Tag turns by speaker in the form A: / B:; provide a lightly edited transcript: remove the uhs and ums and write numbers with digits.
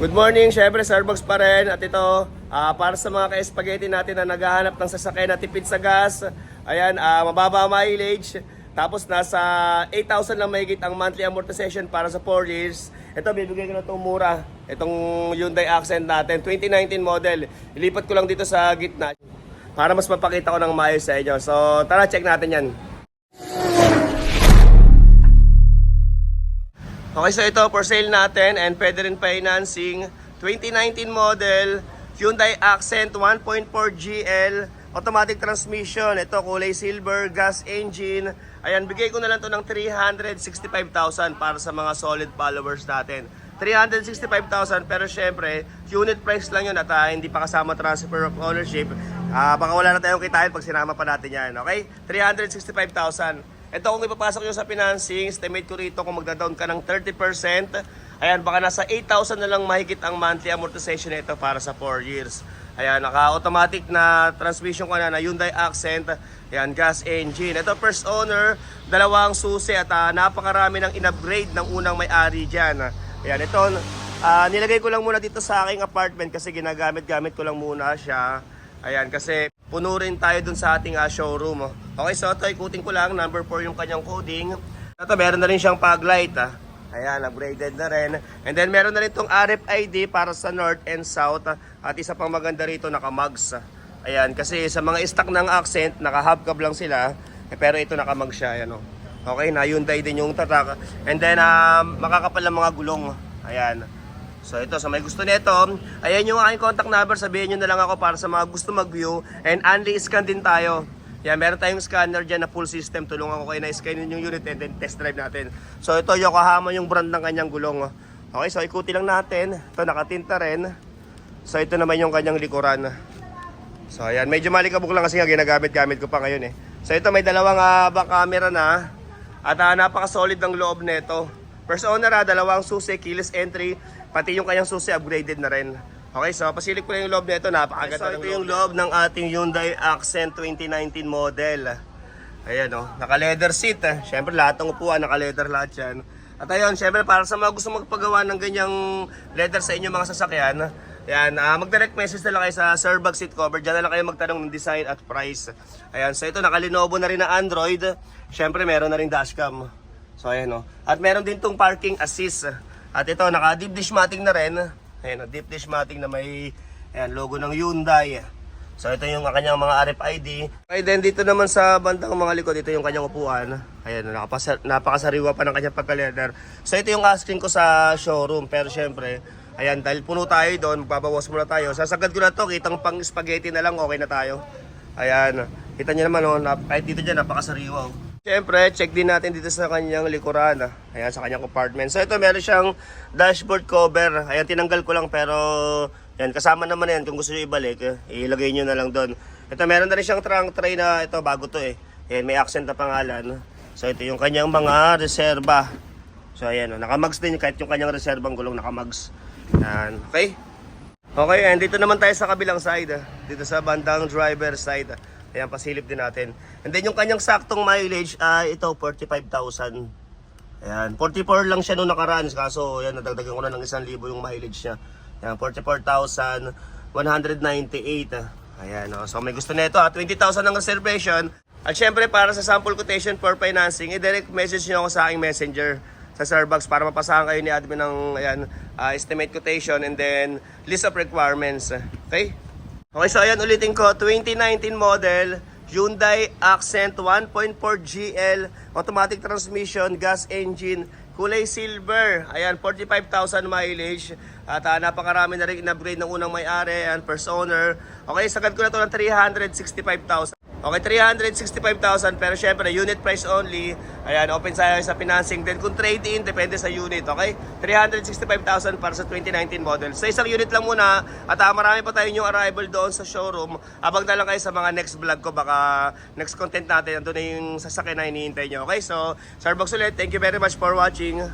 A: Good morning, syempre Starbucks pa rin at ito para sa mga ka-spaghetti natin na naghahanap ng sasakyan na tipid sa gas. Ayan, mababa mileage. Tapos nasa 8,000 lang mahigit ang monthly amortization para sa 4 years. Ito, bibigay ko na itong mura. Itong Hyundai Accent natin, 2019 model. Ilipat ko lang dito sa gitna para mas mapakita ko ng maayos sa inyo. So tara, check natin yan. Okay, so ito for sale natin and pwede rin financing. 2019 model, Hyundai Accent 1.4 GL, automatic transmission. Ito kulay silver, gas engine. Ayan, bigay ko na lang to ng 365,000 para sa mga solid followers natin. 365,000 pero syempre, unit price lang yun at hindi pa kasama transfer of ownership. Baka wala na tayong kitain pag sinama pa natin yan, okay? 365,000. Ito kung ipapasok nyo sa financing, estimate ko rito kung magda-down ka ng 30%. Ayan, baka nasa 8,000 na lang mahigit ang monthly amortization nito para sa 4 years. Ayan, naka-automatic na transmission ko na Hyundai Accent. Ayan, gas engine. Ito first owner, dalawang susi at napakarami ng in-upgrade ng unang may-ari dyan. Ayan, ito, nilagay ko lang muna dito sa aking apartment kasi ginagamit-gamit ko lang muna siya. Ayan, kasi puno rin tayo dun sa ating showroom. Okay, so ito, ikutin ko lang. Number 4 yung kanyang coding. Ito, meron na rin siyang fog light. Ayan, upgraded na rin. And then, meron na rin itong RFID para sa North and South. At isa pang maganda rito, naka-mugs. Ayan, kasi sa mga stock ng Accent, naka-hubcap lang sila. Pero ito, naka-mugs siya. Ayan, oh. Okay, na Hyundai din yung tatak. And then, makakapal ang mga gulong. Ayan. So ito, sa may gusto nito, ayan yung aking contact number, sabihin nyo na lang ako para sa mga gusto mag-view. And only scan din tayo. Yan, meron tayong scanner dyan na full system. Tulungan ko kayo na scan yung unit and then test drive natin. So ito, Yokohama yung brand ng kanyang gulong. Okay, so ikuti lang natin. Ito, nakatinta rin. So ito naman yung kanyang likuran. So ayan, medyo malikabok lang kasi nga ginagamit-gamit ko pa ngayon eh. So ito, may dalawang back camera na. At napaka-solid ng loob nito. First owner, dalawang susi, keyless entry. Pati yung kanyang susi upgraded na rin. Okay, so pasilip ko lang yung loob nito. Napakaganda. So ito yung loob ng ating Hyundai Accent 2019 model. Ayan o, naka-leather seat. Siyempre lahat ng upuan, naka-leather lahat yan. At ayun, siyempre para sa mga gusto magpagawa ng ganyang leather sa inyong mga sasakyan, ayan, mag-direct message na lang kayo sa Starbucks seat cover. Diyan na lang kayo magtanong ng design at price. Ayan, so ito naka-Lenovo na rin na Android. Siyempre meron na rin dashcam. So ayan o. At meron din tong parking assist. At ito, naka-deep dish mating na rin. Ayan, deep dish mating na may ayan, logo ng Hyundai. So ito yung kanyang mga RFID. Okay, then dito naman sa bandang mga likod, ito yung kanyang upuan. Ayan, napakasariwa pa ng kanyang pagka-leather. So ito yung asking ko sa showroom. Pero syempre, ayan, dahil puno tayo doon, magbabawas muna tayo. Sasagad ko na to, kitang pang spaghetti na lang, okay na tayo. Ayan, kita nyo naman, oh, kahit dito dyan, napakasariwa. Oh. Siyempre, check din natin dito sa kanyang likuran. Ayan, sa kanyang compartment. So ito, meron siyang dashboard cover. Ayan, tinanggal ko lang pero yan, kasama naman yan. Kung gusto nyo ibalik, ilagay nyo na lang doon. Ito, meron na rin siyang trunk tray na ito, bago to eh. Ayan, may accent na pangalan. So ito yung kanyang mga reserba. So ayan, nakamags din kahit yung kanyang reserbang gulong nakamags. Ayan, okay? Okay, and dito naman tayo sa kabilang side. Dito sa bandang driver side. Ayan, pasilip din natin. And then yung kanyang saktong mileage, ito 45,000. Ayan, 44 lang siya nung nakaraan. Kaso, ayan, nadagdagan ko na ng 1,000 yung mileage niya. Ayan, 44,198. Ayan, so may gusto nito 20,000 ng reservation. At syempre, para sa sample quotation for financing, i-direct message nyo ako sa aking messenger sa Starbucks para mapasahan kayo ni admin ng ayan, estimate quotation and then list of requirements. Okay? Okay, so ayan, ulitin ko, 2019 model, Hyundai Accent 1.4 GL, automatic transmission, gas engine, kulay silver. Ayan, 45,000 mileage. At napakarami na rin in-upgrade ng unang may-ari and first owner. Okay, sagad ko na ito ng 365,000. Okay, 365,000 pero syempre unit price only. Ayan, open tayo sa financing. Then kung trade-in, depende sa unit. Okay, 365,000 para sa 2019 model. Sa isang unit lang muna at marami pa tayo yung arrival doon sa showroom. Abang na lang kayo sa mga next vlog ko. Baka next content natin, andun na yung sasakyan na hinihintay nyo. Okay, so Starbucks ulit. Thank you very much for watching.